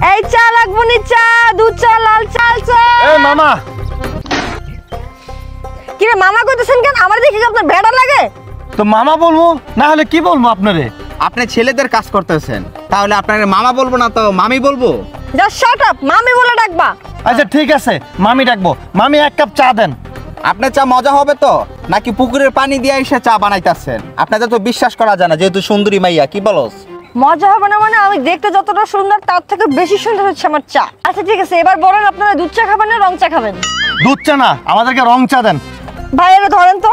এই চা লাগবো নি, চা, দুধ চা, লাল চাল চা। এই মামা। কি রে মামা কইতেছেন কেন? আমার দেখি কি আপনার ভেড়া লাগে? তো মামা বলবো না হলে কি বলবো আপনারে? আপনি ছেলেদের কাজ করতেছেন, তাহলে আপনাকে মামা বলবো না তো মামি বলবো? জাস্ট শাট আপ, মামি বলে ডাকবা। আচ্ছা ঠিক আছে, মামি ডাকবো। মামি 1 কাপ চা দেন। আপনার চা মজা হবে তো নাকি পুকুরের পানি দিয়ে এসে চা বানাইতেছেন? আপনাদের তো বিশ্বাস করা যায় না, যেহেতু সুন্দরী মাইয়া। কি বলস? মজা হবে না মানে? আমি দেখতে যতটা সুন্দর তার থেকে বেশি সুন্দর হচ্ছে আমার চা। আচ্ছা ঠিক আছে, এবার বলেন আপনারা দুধ চা খাবেন না রং চা খাবেন? দুধ চা না, আমাদেরকে রং চা দেন। ভাই এরা ধরেন তো।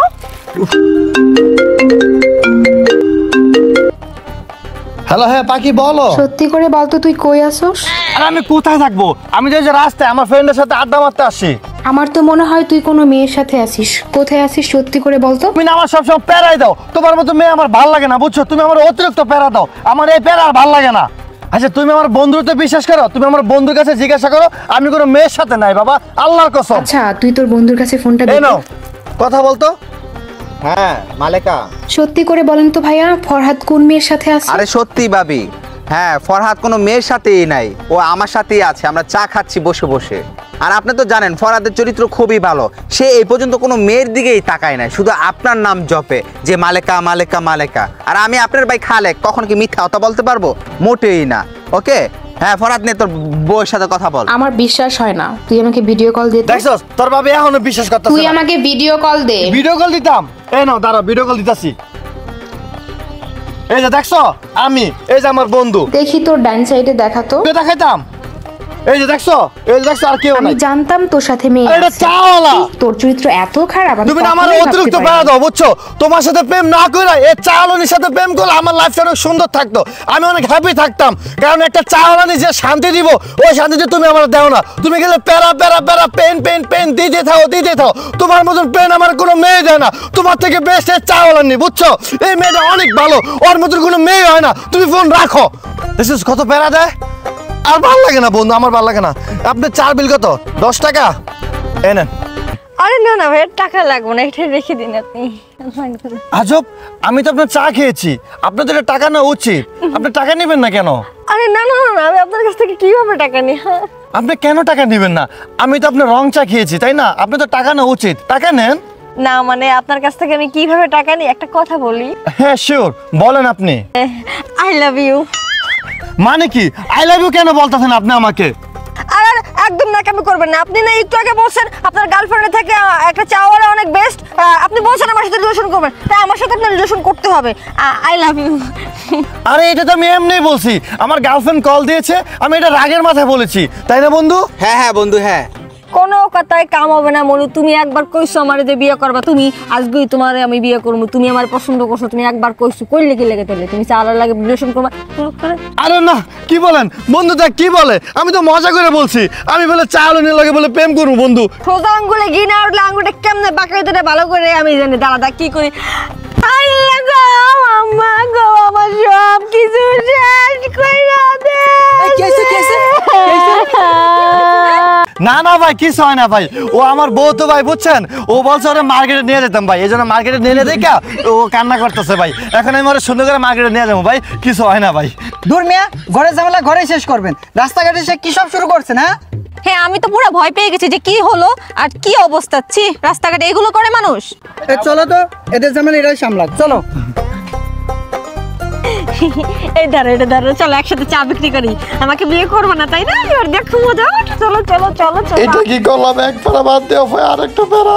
হ্যালো, হ্যাঁ পাখি বলো। সত্যি করে বল তো তুই কই আসোস? আর আমি কোথায় থাকবো? আমি যে রাস্তায় আমার ফ্রেন্ডের সাথে আড্ডা মারতে আসি। আমার তো মনে হয় তুই কোনো মেয়ের সাথে আসিস। কোথায় আসিস সত্যি করে বল তো। তুমি না আমার সবসময় প্যারাই দাও। তোমার মতো মেয়ে আমার ভাল লাগে না, বুঝছো? তুমি আমার অতিরিক্ত প্যারা দাও, আমার এই প্যারা আর ভাল লাগে না। আচ্ছা তুমি আমার বন্ধুতে বিশ্বাস করো? তুমি আমার বন্ধুর কাছে জিজ্ঞাসা করো, আমি কোনো মেয়ের সাথে নাই বাবা, আল্লাহর কসম। আচ্ছা তুই তোর বন্ধুর কাছে ফোনটা দে। এই নাও, কথা বলতো। হ্যাঁ মালেকা। সত্যি করে বলেন তো ভাইয়া, ফরহাদ কোন মেয়ের সাথে আছে? আরে সত্যি ভাবি, হ্যাঁ ফরহাদ কোনো মেয়ের সাথেই নাই, ও আমার সাথেই আছে। আমরা চা খাচ্ছি বসে বসে। আর আপনি তো জানেন ফরহাদের চরিত্র খুবই ভালো। সে এই পর্যন্ত কোনো মেয়ের দিকেই তাকায় নাই, শুধু আপনার নাম জপে যে মালেকা মালেকা মালেকা। আর আমি আপনার ভাই খালেক, কখন কি মিথ্যা কথা বলতে পারবো? মোটেই না। ওকে হ্যাঁ, ফরহাদ নে তোর বউয়ের সাথে কথা বল। আমার বিশ্বাস হয় না, তুই আমাকে ভিডিও কল দে। দেখছস তোর বাবা এখনো বিশ্বাস করতেছে না। তুই আমাকে ভিডিও কল দে। ভিডিও কল দিতাম। এই নাও দাঁড়া, ভিডিও কল দিতাছি। এই যে দেখছো, আমি এই যে আমার বন্ধু। দেখি তোর ডান সাইডে দেখা তো। দেখাইতাম। এই যে দেখছো, এই যে দেখছো, আর কেউ আমি নাই। জানতাম তোর সাথে মেয়ে এটা আছে। চাওয়ালা। তোর চরিত্র এত খারাপ আমি তুমি না আমার কখনোই অতিরিক্ত ভাবতে প্যারা পারিনি। দাও, বুঝছো? তোমার সাথে প্রেম না করে এই চাওয়ালানির সাথে প্রেম করলে আমার লাইফটা অনেক সুন্দর থাকতো, আমি অনেক হ্যাপি থাকতাম। কারণ একটা চাওয়ালানি যে শান্তি দিব, ওই শান্তিতে তুমি আমার দাও না। তুমি গেলে প্যারা প্যারা প্যারা পেন পেন পেন দিতে থাও দিতে থাও। তোমার মতন পেন আমার কোনো মেয়ে দেয় না। তোমার থেকে বেস্ট এই চাওয়ালানি, বুঝছো? এই মেয়েটা অনেক ভালো, ওর মতন কোনো মেয়ে হয় না। তুমি ফোন রাখো। দেখছিস কত প্যারা দেয়? আর ভালো লাগে না বন্ধু, আমার ভালো লাগে না। আপনার চার বিল কত? 10 টাকা। এই নেন। আরে না না ভাই, টাকা লাগবে না, এটা রেখে দিন আপনি। আজব, আমি তো আপনার চা খেয়েছি, আপনাদের টাকা নেওয়া উচিত। আপনি টাকা নেবেন না কেন? আরে না না না, আমি আপনার কাছ থেকে কিভাবে টাকা নিই? আপনি কেন টাকা নেবেন না? আমি তো আপনার রং চা খেয়েছি, তাই না? আপনি তো টাকা নেওয়া উচিত, টাকা নেন। না মানে আপনার কাছ থেকে আমি কিভাবে টাকা নিই একটা কথা বলি। হ্যাঁ শিওর, বলেন আপনি। I love you. মানে কি আই লাভ ইউ কেন বলতেছেন আপনি আমাকে? আর একদম নাকামি করবেন না। আপনি না একটু আগে বলছেন আপনার গার্লফ্রেন্ডের থেকে একটা চাওয়ালা অনেক বেস্ট। আপনি বলছেন আমার সাথে রিলেশন করবেন, তাই আমার সাথে আপনার রিলেশন করতে হবে। I love you. আরে এটা তো আমি এমনিই বলছি, আমার গার্লফ্রেন্ড কল দিয়েছে, আমি এটা রাগের মাথায় বলেছি, তাই না বন্ধু? হ্যাঁ হ্যাঁ বন্ধু হ্যাঁ। কোনো কথায় কাম হবে না মনু। তুমি একবার কইছো আমারে যে বিয়ে করবা, তুমি আজকেই তোমারে আমি বিয়ে করবো। তুমি আমার পছন্দ করছো, তুমি একবার কইছো, কইলে কি লেগে তাহলে তুমি চালার লাগে রিলেশন করবা? আরে না, কি বলেন বন্ধু? দেখ কি বলে, আমি তো মজা করে বলছি। আমি বলে চালনের লাগে বলে প্রেম করবো বন্ধু। সোজা আঙ্গুলে ঘি না উঠলে আঙ্গুলটা কেমনে বাঁকাই দিতে ভালো করে আমি জানি। দাঁড়া দা কি করি। আল্লাহ গো আম্মা গো, আমার সব কিছু শেষ কইরা দে। না না ভাই, কিছু হয় না ভাই। ও আমার বউ তো ভাই, বুঝছেন? ও বলছে ওরা মার্কেটে নিয়ে যেতাম ভাই, এই জন্য মার্কেটে নিয়ে দেখা ও কান্না করতেছে ভাই। এখন আমি ওরা সুন্দর করে মার্কেটে নিয়ে যাবো ভাই, কিছু হয় না ভাই। দূর মিয়া, ঘরের ঝামেলা ঘরে শেষ করবেন, রাস্তাঘাটে সে কি সব শুরু করছেন? হ্যাঁ আমি তো পুরো ভয় পেয়ে গেছি যে কি হলো আর কি অবস্থা। ছি, রাস্তাঘাটে এগুলো করে মানুষ? চলো তো, এদের ঝামেলা এরাই সামলাক, চলো। এই দাঁড়া, এটা দাঁড়া, চলো একসাথে চা বিক্রি করি। আমাকে বিয়ে করবো না তাই না? এবার দেখো মজা। চলো চলো চলো চলো। এটা কি করলাম? এক পারা বাদ দেওয়া, আরেকটা পারা।